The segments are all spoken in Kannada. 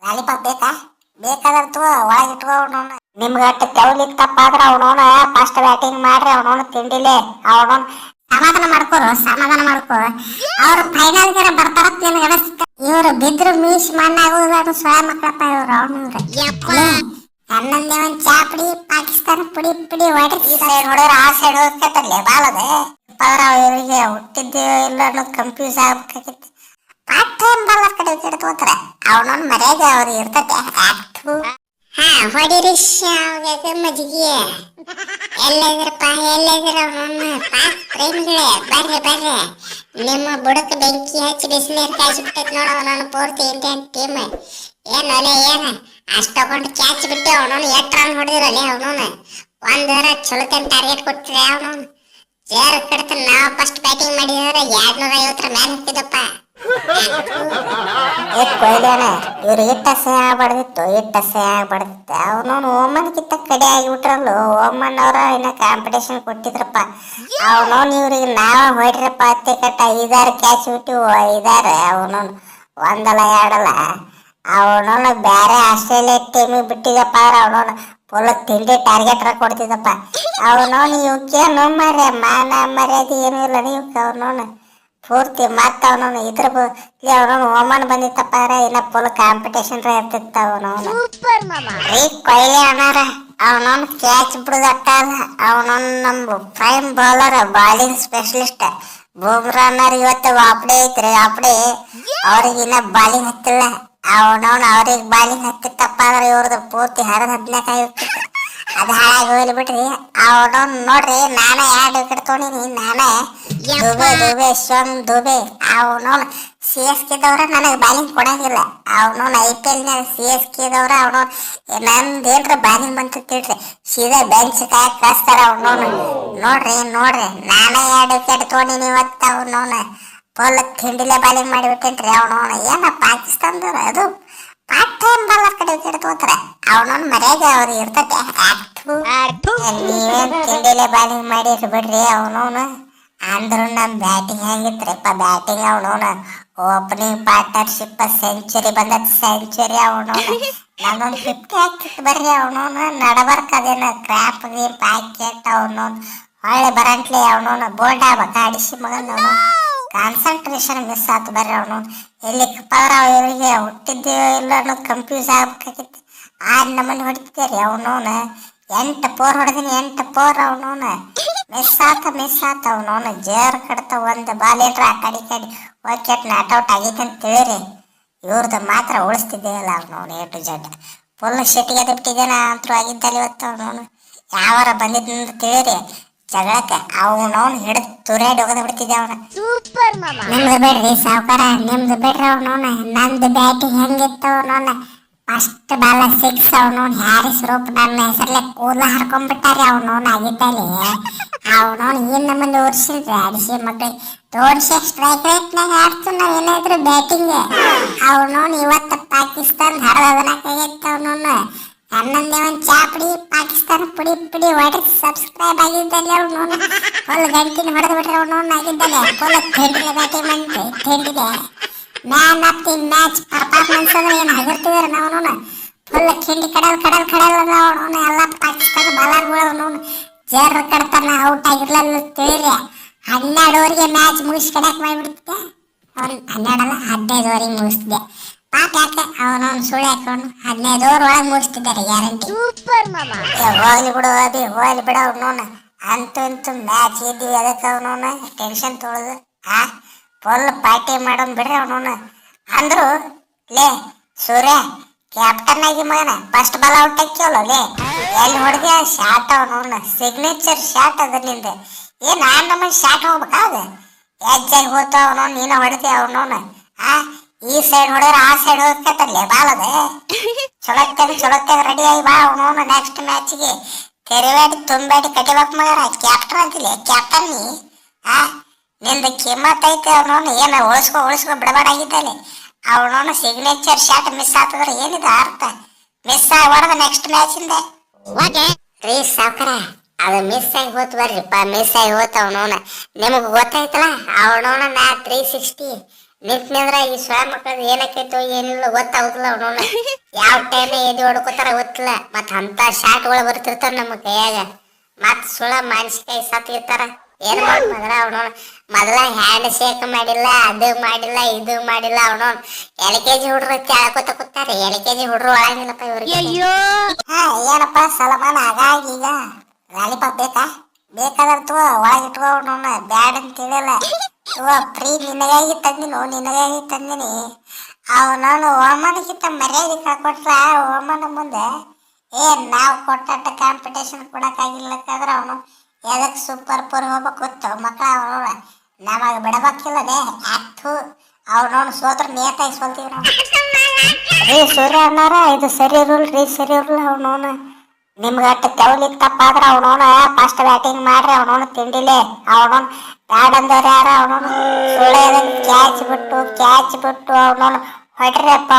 ಲಾಲಿಪಾಪ್ ಬೇಕಾ? ಬೇಕಾದ್ರೆ ಒಳಗೆ ಇಟ್ಕೊಂಡು ನಿಮ್ಗೆ ಅಷ್ಟು ತೆವಲಿತ್ತಪ್ಪ ಆದ್ರೆ ಅವನವನ ಫಸ್ಟ್ ಬ್ಯಾಟಿಂಗ್ ಮಾಡ್ರಿ, ಅವನವನು ತಿಂಡಿಲೆ ಅವನವನ್ ಸಮಾಧಾನ ಮಾಡ್ಕೋ. ಅವ್ರು ಫೈನಲ್ಗೆ ಬರ್ತಾರತ್ ನಿನ್ಗೆ ಅನಿಸ್ತ. ಇವ್ರು ಬಿದ್ರು ಮೀಸ್ ಮಣ್ಣಾಗೋದು ಸ್ವಯಂ ಮಕ್ಕಳಪ್ಪ ಇವ್ರು. ಅವನು ಹನ್ನೊಂದೇ ಒಂದ್ ಚಾಪಡಿ ಪಾಕಿಸ್ತಾನ ಪುಡಿ ಹೊಡ್ರಿ. ಈ ಸೈಡ್ ಹೊಡೆದ್ರೆ ಆ ಸೈಡ್ ಹೋಗ್ತೈತಲ್ಲೇ ಬಾಲದ ಇವರಿಗೆ ಹುಟ್ಟಿದ್ದು ಇಲ್ಲ ಅನ್ನೋದು ಕನ್ಫ್ಯೂಸ್ ಆಗ್ಬೇಕಾಗಿತ್ತು. ಪಾರ್ಟ್ ಟೈಮ್ ಬಾಲ ಕಡೆ ತೋತಾರೆ ಅವನೊಂದು ಮರ್ಯಾದೆ ಅವ್ರಿಗೆ ಇರ್ತೈತೆ. ಹೊಡಿರಿ ಮಜ್ಜಿಗೆ ಎಲ್ಲದಿರಪ್ಪ ಪ್ರೇಮಿಗಳೇ ಬರ್ರಿ ನಿಮ್ಮ ಬುಡಕ್ಕೆ ಬೆಂಕಿ ಹಚ್ಚಿ ಬಿಸಿನೀರು ಕಾಯಿಸಿಬಿಟ್ಟೈತಿ ನೋಡ ಅವನನ್ನು ಪೂರ್ತಿ ಇಂಡಿಯನ್ ಟೀಮ್. ಏನ ಅಷ್ಟು ತಗೊಂಡು ಕ್ಯಾಚ್ ಬಿಟ್ಟು ಅವನನ್ನು 8 ರನ್ ಹೊಡೆದಿರಲಿ. ಅವನವನು ಒಂದರ ಚಲೋತನ ಟಾರ್ಗೆಟ್ ಕೊಟ್ಟಿದ್ರೆ ಅವನವನು ಜೇರ್ ಕಡ್ತ ನಾವು ಫಸ್ಟ್ ಬ್ಯಾಟಿಂಗ್ ಮಾಡಿದ್ರೆ 250 ಮೇಲೆ ಹತ್ತಿದಪ್ಪ. ಕೊಯ್ಲೇನ ಇವ್ರು ಇಟ್ಟಸೆ ಆಗ್ಬಾರ್ದಿತ್ತು ಅವನವನು ಓಮನ್ಗಿಂತ ಕಡೆ ಆಗಿಬಿಟ್ರಲ್ಲು. ಓಮನ್ ಅವ್ರ ಇನ್ನ ಕಾಂಪಿಟೇಷನ್ ಕೊಟ್ಟಿದ್ರಪ್ಪ. ಅವನವನು ಇವ್ರಿಗೆ ನಾವ ಹೊಡ್ರಪ್ಪ ಅತ್ತೆ ಕಟ್ಟ 5-6 ಕ್ಯಾಚ್ ಬಿಟ್ಟು 5-6 ಅವನವನು ಒಂದಲ್ಲ ಎರಡಲ್ಲ. ಅವನವನು ಬೇರೆ ಆಸ್ಟ್ರೇಲಿಯಾ ಟೀಮಿಗೆ ಬಿಟ್ಟಿದಪ್ಪ ಆದ್ರೆ ಅವನವನು ಫುಲ್ ತಿಂಡಿ ಟಾರ್ಗೆಟ್ ಕೊಡ್ತಿದ್ದಪ್ಪ. ಅವನವನು ಇವಕ್ಕೇನು ಮಾನ ಮರ್ಯಾದೆ ಏನೂ ಇಲ್ಲ ಇವಕ್ಕೆ. ಅವನವನು ಪೂರ್ತಿ ಮತ್ತ ಅವನವನು ಅವನವನು ಓಮನ್ ಬಂದಿತ್ತಪ್ಪ ಇನ್ನ ಫುಲ್ ಕಾಂಪಿಟೇಷನ್ ಇರ್ತಿತ್ತ. ಅವನವನು ಕೊಹ್ಲಿ ಅಣ್ಣಾರ ಅವನವನು ಕ್ಯಾಚ್ ಬಿಡುದಟ್ಟ ಅಲ್ಲ, ಅವನವನು ನಮ್ಮ prime bowler bowling specialist Bumrah ಅಣ್ಣಾರ ಇವತ್ತು ವಾಪಡೆ ಐತ್ರಿ. ವಾಪಡೆ ಅವ್ರಿಗೆ ಇನ್ನ ಬಾಲಿಂಗ್ ಹತ್ತಿಲ್ಲ. ಅವನವನು ಅವ್ರಿಗೆ ಬಾಲಿಂಗ್ ಹತ್ತಿತ್ತಪ್ಪ ಅಂದ್ರೆ ಇವ್ರದ್ದು ಪೂರ್ತಿ 10-15 ಹೋಗ್ತಿತ್ತು. ಅದು ಹಾಳಾಗಿ ಹೋಗ್ಲಿ ಬಿಡ್ರಿ. ಅವನವನು ನೋಡ್ರಿ ನಾನೇ 2 ವಿಕೆಟ್ ತೊಗೊಂಡಿನಿ. ನಾನೇ ದುಬೆ ಅವನವನು CSK ದವ್ರ ನನಗೆ ಬಾಲಿಂಗ್ ಕೊಡಂಗಿಲ್ಲ. ಅವನವನು IPL ನ CSK ದವ್ರ ಅವನವನು ನಂದೇನ್ರ ಬಾಲಿಂಗ್ ಬಂತ ತಿಳ್ರಿ ಸೀದಾ ಬೆಂಚ್ ಕಾಯಕ್ ಕಳಿಸ್ತಾರ. ಅವನವನು ನೋಡ್ರಿ ನಾನೇ 2 ವಿಕೆಟ್ ತೊಗೊಂಡಿನಿ ಇವತ್ತು. ಅವನವನು ಫುಲ್ ತಿಂಡಿಲೆ ಬಾಲಿಂಗ್ ಮಾಡಿಬಿಟ್ಟೇನ್ರಿ. ಅವನವನು ಏನ ಪಾಕಿಸ್ತಾನದವ್ರ ಅದು ಪಾರ್ಟ್ ಟೈಮ್ ಬಾಲ ಕಡೆ ವಿಕೆಟ್ ತಗೋತಾರ. ಅವನವನು ಮರ್ಯಾದೆ ಅವ್ರಿಗೆ ಇರ್ತೈತೆ. ನೀವೇನ್ ತಿಂಡಿಲೆ ಬಾಲಿಂಗ್ ಮಾಡಿರಿ ಬಿಡ್ರಿ. ಅವನವನು ಅಂದ್ರು ನಮ್ ಬ್ಯಾಟಿಂಗ್ ಹೆಂಗಿತ್ರಿಪ್ಪ ಬ್ಯಾಟಿಂಗ್. ಅವನವನು ಓಪನಿಂಗ್ ಪಾರ್ಟ್ನರ್ಶಿಪ್ ಸೆಂಚುರಿ ಬಂದತ್ ಸೆಂಚುರಿ. ಅವನವನು ನನ್ನೊಂದು 50 ಆಗ್ತಿತ್ತು ಬರ್ರಿ. ಅವನವನು ನಡಬರ್ಕ ಅದೇನ ಕ್ರಾಪ್ ಗೀಪ್ ಹಾಕಿಟ್ ಅವನವನು ಹೊಳ್ಳಿ ಬರಂಟ್ಲಿ. ಅವನವನು ಬೋಲ್ಡ್ ಆಗ್ಬೇಕ ಅಡಿಸಿ ಮಗನ್ ಕಾನ್ಸಂಟ್ರೇಷನ್ ಮಿಸ್ ಆಯ್ತು ಬರ್ರಿ. ಅವನವನು ಎಲ್ಲಿ ಪವರ್ ಇವರಿಗೆ ಹುಟ್ಟಿದ್ದು ಇಲ್ಲ ಅನ್ನೋದು ಕನ್ಫ್ಯೂಸ್ ಆಗ್ಬೇಕಾಗಿತ್ತು. 6 ನಮ್ಮನೆ ಹೊಡಿತಿದ್ದೀರಿ. ಅವನವನು 8 4 ಹೊಡೆದಿನಿ 8 4. ಅವನವನು ಮಿಸ್ ಆತ ಅವನವನು ಜೇರ್ ಕಡ್ತ ಒಂದು ಬಾಲ್ ಏನ್ರ ಆ ಕಡೆ ವಿಕೆಟ್ ನಾಟ್ ಔಟ್ ಆಗೈತೆ ಅಂತ ತಿಳಿರಿ. ಇವ್ರದ್ದು ಮಾತ್ರ ಉಳಿಸ್ತಿದ್ದೇ ಇಲ್ಲ. ಅವನವನು A to Z ಫುಲ್ ಶೆಟ್ಟಿಗೆ ಬಿಟ್ಟಿದ್ದೇನ ಅಂತೂ ಆಗಿದ್ದಲ್ಲಿ ಇವತ್ತು. ಅವನವನು ಯಾವಾರ ಬಂದಿದ್ದ ತಿಳಿರಿ ಜಗಳಕ್ಕೆ ಅವನವನು ಹಿಡಿದು ತುರಾಡಿ ಹೋಗದ ಬಿಡ್ತಿದ್ದೆ. ಅವನ ನಿಮ್ದು ಬಿಡ್ರಿ ಸಾವುಕಾರ, ನಿಮ್ದು ಬಿಡ್ರಿ. ಅವನವನು ನಂದು ಬ್ಯಾಟಿಂಗ್ ಹೆಂಗಿತ್ತು. ಅವನವನು ಫಸ್ಟ್ ಬಾಲ 6. ಅವನವನು ಹ್ಯಾರಿಸ್ ರೂಪ್ ನನ್ನ ಹೆಸರಲ್ಲೇ ಕೂದಲ ಹರ್ಕೊಂಡ್ಬಿಟ್ಟಾರೆ. ಅವನವನು ಆಗಿದ್ದಲ್ಲಿ ಅವನವನು ಇನ್ನು ಮುಂದೆ ಓಡಿಸಿದ್ರೆ ಅಡಿಸಿ ಮಕ್ಕಳಿಗೆ ತೋರಿಸಿ ಸ್ಟ್ರೈಕ್ ರೇಟ್ನಾಗ ಆಡ್ತು ನಾವು ಏನಾದ್ರು ಬ್ಯಾಟಿಂಗ್. ಅವನವನು ಇವತ್ತು ಪಾಕಿಸ್ತಾನ ಹರದನಾಕಾಗಿತ್ತು. ಅವನವನು 11ನೇ ಒಂದು ಚಾಪಡಿ ಪಾಕಿಸ್ತಾನ ಪುಡಿ ಹೊಡ್ರಿ. ಸಬ್ಸ್ಕ್ರೈಬ್ ಆಗಿದ್ದಲ್ಲಿ ಅವನವನು ಫುಲ್ ಗಂಟಿನ ಹೊಡೆದು ಬಿಟ್ರೆ. ಅವನವನು ಆಗಿದ್ದಾನೆ ಫುಲ್ ಥಂಡಿಗೆ ಬ್ಯಾಟಿಂಗ್ ಮಾಡಿ ಥಂಡಿಗೆ man of the match performance ಅಂದ್ರೆ ಏನು ಆಗಿರ್ತಿದಾರೆ. ಅವನವನು ಫುಲ್ ಕಿಂಡಿ ಕಡಲ್ ಅವನವನು ಎಲ್ಲ ಪಾಕಿಸ್ತಾನ ಬಾಲರ್ಗಳು ಅವನವನು ಜೇರ್ ಕಡ್ತಾನ ಔಟ್ ಆಗಿರ್ಲಿಲ್ಲ ತಿಳಿರಿ. 12 ಓವರ್ಗೆ ಮ್ಯಾಚ್ ಮುಗಿಸಿ ಕಡೆಕ್ ಮಾಡಿಬಿಡ್ತಿದ್ದೆ. ಅವ್ನು 12 ಅಲ್ಲ 15 ಓವರಿಗೆ ಮುಗಿಸ್ತಿದ್ದೆ. ಪಾಪ ಯಾಕೆ ಅವನವನು ಸುಳ್ಳು ಹಾಕೊಂಡು 15 ಓವರ್ ಒಳಗೆ ಮುಗಿಸ್ತಿದ್ದಾರೆ ಗ್ಯಾರಂಟಿ. ಹೋಗ್ಲಿ ಬಿಡ ಅವನವನು ಅಂತೂ ಮ್ಯಾಚ್ ಇದ್ದೀವಿ. ಅದಕ್ಕೆ ಅವನವನು ಟೆನ್ಷನ್ ತೊಳೆದು ಫುಲ್ ಪಾರ್ಟಿ ಮಾಡೋನ್ ಬಿಡ್ರಿ. ಅವನವನು ಅಂದ್ರು ಲೇ ಸೂರ್ಯ ಕ್ಯಾಪ್ಟನ್ ಆಗಿ ಮಗನ ಫಸ್ಟ್ ಬಾಲ್ ಔಟ್ ಹಾಕ್ಯವಲ್ಲ ಲೇ ಎಲ್ಲಿ ಹೊಡೆದ ಶಾಟ್. ಅವನವನು ಸಿಗ್ನೇಚರ್ ಶಾಟ್ ಅದ ನಿಂದ. ಏನ್ ನಮ್ಮನ್ನ ಶಾಟ್ ಹೋಗ್ಬೇಕಾ ಅದು ಎಜ್ಜಾಗಿ ಹೋಗ್ತಾವ. ಅವನವನು ನೀನು ಹೊಡೆದಿ. ಅವನವನು ಈ ಸೈಡ್ ಹೊಡೆದ್ರೆ ಆ ಸೈಡ್ ಹೋಗ್ತೈತಲ್ಲೇ ಬಾಲದ. ಚೊಲೋತ್ತಾಗ ರೆಡಿ ಆಗಿ ಬಾ. ಅವನವನು ನೆಕ್ಸ್ಟ್ ಮ್ಯಾಚ್ಗೆ ತೆರಿಬೇಡಿ ತುಂಬಾಡಿ ಕಟ್ಟಿಬೇಕು ಮಗನ. ಕ್ಯಾಪ್ಟನ್ ಅಂತಿಲ್ಲ ಕ್ಯಾಪ್ಟನ್ ನೀ ನಿಂದ ಕಿಮ್ಮತ್ ಐತೆ. ಅವನವನು ಏನು ಉಳಿಸ್ಕೊ ಬಿಡಬಾಡಾಗಿದ್ದಲ್ಲಿ. ಅವನವನು ಸಿಗ್ನೇಚರ್ ಶಾಟ್ ಮಿಸ್ ಆಗ್ತದ್ರೆ ಏನಿದೆ ಅರ್ಥ. ಮಿಸ್ ಆಗಿ ಹೊಡೆದ ನೆಕ್ಸ್ಟ್ ಮ್ಯಾಚಿಂದ ರೀ ಸಾವ್ಕಾರ ಅದು ಮಿಸ್ ಆಗಿ ಹೋತ್ ಬರ್ರಿಪ್ಪ. ಮಿಸ್ ಆಗಿ ಹೋತ ಅವನವನ ನಿಮಗೆ ಗೊತ್ತಾಯ್ತಲ್ಲ. ಅವನವನ ನಾ 360 ನಿಂತ್ನಂದ್ರ ಈ ಸ್ವಯ ಮಕ್ಕಳದ್ ಏನಕ್ಕೈತೋ ಏನಿಲ್ಲ ಗೊತ್ತಾಗುದಿಲ್ಲ ಅವನವನ ಯಾವ ಟೈಮ್ ಎದಿ ಹೊಡ್ಕೋತಾರ ಗೊತ್ತಿಲ್ಲ ಮತ್ ಅಂತ ಶಾಟ್ಗಳು ಬರ್ತಿರ್ತಾರ ನಮ್ಮ ಕೈಯಾಗ ಮತ್ ಸುಳ ಮಾನಸಿಕ ಸತ್ತಿರ್ತಾರ ಏನ್ ಮಾಡ್ ಮದ್ರ ಅವನವನ ಮೊದಲ ಹ್ಯಾಂಡ್ ಶೇಕ್ ಮಾಡಿಲ್ಲ ಅದು ಮಾಡಿಲ್ಲ ಇದು ಮಾಡಿಲ್ಲ ಅವನವನ್ LKG ಹುಡ್ರು ಕೇಳ್ಕೊತ ಕೂತಾರೆ LKG ಹುಡ್ರು ಒಳಗಿಲ್ಲಪ್ಪ ಇವ್ರಿಗೆ ಹಾ ಏನಪ್ಪ ಸಲಮಾನ್ ಹಾಗಾಗಿ ಈಗ ಲಾಲಿಪಾಪ್ ಬೇಕಾ ಬೇಕಾದಂತ ಒಳಗಿಟ್ಕೋ ಅವನವನ ಬ್ಯಾಡ್ ಅಂತ ಹೇಳಿಲ್ಲ ಪ್ರೀ ನಿನಗಾಗಿ ತಂದಿನಿ ಅವನವನು ಓಮನಕ್ಕಿಂತ ಮರ್ಯಾದೆ ಕಳ್ಕೊಟ್ರ ಓಮನ ಮುಂದೆ ನಾವು ಕೊಟ್ಟ ಕಾಂಪಿಟೇಷನ್ ಕೊಡಕ್ಕಾಗಿಲ್ಲಕ್ಕಾದ್ರೆ ಅವನು ಎದಕ್ ಸೂಪರ್ ಪೂರ್ ಹೋಗ್ಬೇಕು ಗೊತ್ತು ಮಕ್ಕಳ ಅವನವನ ನಮಗ ಬಿಡಬೇಕಿಲ್ಲದೆ ಆಕ್ತು ಅವನವನು ಸೋತ್ರ ನಿಯತಾಗಿ ಸೋಲ್ತೀವಿ ನಾವು ರೀ ಸೂರ್ಯ ಅನ್ನಾರ ಇದು ಸರಿ ಇರಲ್ರಿ ಸರಿ ಇರಲ್ಲ ಅವನವನ ನಿಮ್ಗೆ ಅಷ್ಟು ತೆವಲಿಕ್ ತಪ್ಪಾದ್ರೆ ಅವನವನ ಫಸ್ಟ್ ಬ್ಯಾಟಿಂಗ್ ಮಾಡ್ರಿ ಅವನವನು ತಿಂಡಿಲೆ ಅವನವನು ಬ್ಯಾಡ್ ಅಂದವ್ರು ಯಾರ ಅವನವನು ಸುಳ್ಳೆದನ್ನು ಕ್ಯಾಚ್ ಬಿಟ್ಟು ಅವನವನು ಹೊಡ್ರಿರಪ್ಪ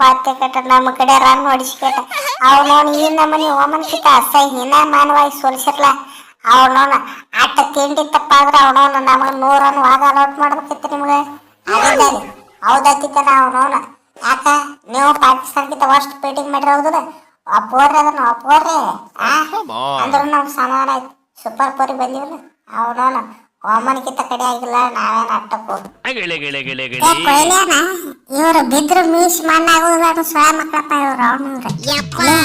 ಅತ್ತೆ ಕೆಟ್ಟ ನಮ್ಮ ಕಡೆ ರನ್ ಹೊಡಿಸ್ಕೇಟ ಅವನವನು ಈ ನಮ್ಮನೆ ಓಮನ್ಕಿತ ಅಸಹ್ಯ ಹೀನಾಮಾನವಾಗಿ ಸೋಲ್ಸಿರ್ಲ ಅವನವನ ಅಟ್ಟ ತಿಂಡಿ ತಪ್ಪಾದ್ರೆ ಅವನವನು ನಮಗೆ 100 ರನ್ ವಾದ ಔಟ್ ಮಾಡ್ಬೇಕಿತ್ತು ನಿಮ್ಗೆ ಆಗಿದ್ದಲ್ಲಿ ಹೌದತ್ತಿಕನ ಅವನವನ ಯಾಕ ನೀವು ಪಾಕಿಸ್ತಾನಕ್ಕಿಂತ ವರ್ಸ್ಟ್ ಬ್ಯಾಟಿಂಗ್ ಮಾಡಿರ ಹೌದಲ್ಲ ಅಪ್ಪೋರ್ರಿ ಅದನ್ನ ಅಪ್ಪೋರ್ರಿ ಅಂದ್ರೂ ನಮ್ಗೆ ಸಮಾಧಾನ ಆಯ್ತು ಸೂಪರ್ ಪೋರಿ ಬಂದಿವಲ್ಲ ಅವನವನ ಓಮನ್ಕಿಂತ ಕಡೆ ಆಗಿಲ್ಲ ನಾವೇನು ಅಟ್ಟಕ್ಕೂ ಕೊಯ್ಲೇನ ಇವ್ರು ಬಿದ್ರು ಮೀಸ್ ಮಣ್ಣಾಗೋದು ಸ್ವಯ ಮಕ್ಕಳಪ್ಪ ಇವ್ರು ಅವನವ್ರು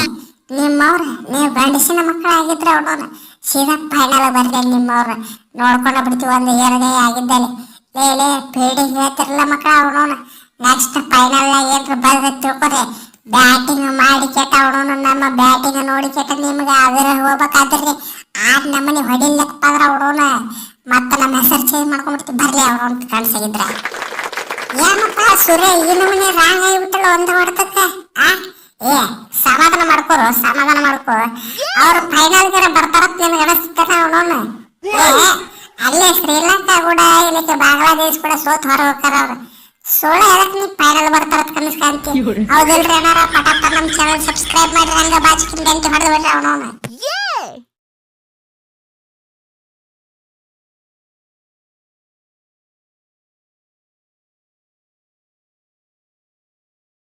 ನಿಮ್ಮವ್ರ ನೀವು ಗಂಡಸಿನ ಮಕ್ಕಳು ಆಗಿದ್ರೆ ಅವನವ್ನ ಸೀದಾ ಫೈನಲ್ ಬರ್ದೆ ನಿಮ್ಮವ್ರ ನೋಡ್ಕೊಂಡು ಬಿಡ್ತೀವಿ ಒಂದು ಎರಡೇ ಆಗಿದ್ದಲ್ಲಿ ಲೇ ಫೀಲ್ಡಿಂಗ್ ಹೇಳ್ತಿರಲ್ಲ ಮಕ್ಕಳ ಅವನವ್ನ ನೆಕ್ಸ್ಟ್ ಫೈನಲ್ ಏನ್ರ ಬರ್ದ ತಿಳ್ಕೊರಿ ಬ್ಯಾಟಿಂಗ್ ಮಾಡಿ ಕೆಟ್ಟ ಅವನವನು ನಮ್ಮ ಬ್ಯಾಟಿಂಗ್ ನೋಡಿ ಕೆಟ್ಟ ನಿಮ್ಗೆ ಅದರ ಹೋಗ್ಬೇಕಾದ್ರಿ ನಮ್ಮನೆ ಹೊಡಿಲಕ್ಕಪ್ಪ ಅಂದ್ರೆ ಅವನವನ ಮತ್ತೆ ನಮ್ಮ ಹೆಸರು ಚೇಂಜ್ ಮಾಡ್ಕೊಂಡ್ಬಿಡ್ತೀವಿ ಬರ್ಲಿ ಅವನವನ್ ಕಾಣಿಸಾಗಿದ್ರ ಏನಪ್ಪ ಸೂರ್ಯ ಈ ನಮ್ಮನೆ ರಾಂಗ್ ಆಗಿಬಿಟ್ಟಲ್ಲ ಒಂದು ಹೊಡ್ತಕ್ಕ ಸಮಾಧಾನ ಮಾಡ್ಕೋ ಅವ್ರು ಫೈನಲ್ಗೆ ಬರ್ತಾರತ್ ನಿಮ್ಗೆ ಅನಿಸ್ತಾರ ಅವನವನು ಅಲ್ಲೇ ಶ್ರೀಲಂಕಾ ಕೂಡ ಇಲ್ಲಕ್ಕೆ ಬಾಂಗ್ಲಾದೇಶ್ ಕೂಡ ಸೋತ್ ಹೊರ ಹೋಗ್ತಾರ ಅವ್ರು ಸೋಳ ಎದಕ್ ನೀ ಫೈನಲ್ ಬರ್ತಾರತ್ ಕನಸ್ಕಾಂತಿ ಹೌದಿಲ್ರಿ ಏನಾರ ಪಟಾಪ ನಮ್ಮ ಚಾನಲ್ ಸಬ್ಸ್ಕ್ರೈಬ್ ಮಾಡ್ರಿ ಹಂಗ ಬಾಚಿಕಿಂದ ಹೊಡೆದು ಬಿಡ್ರಿ ಅವನವನು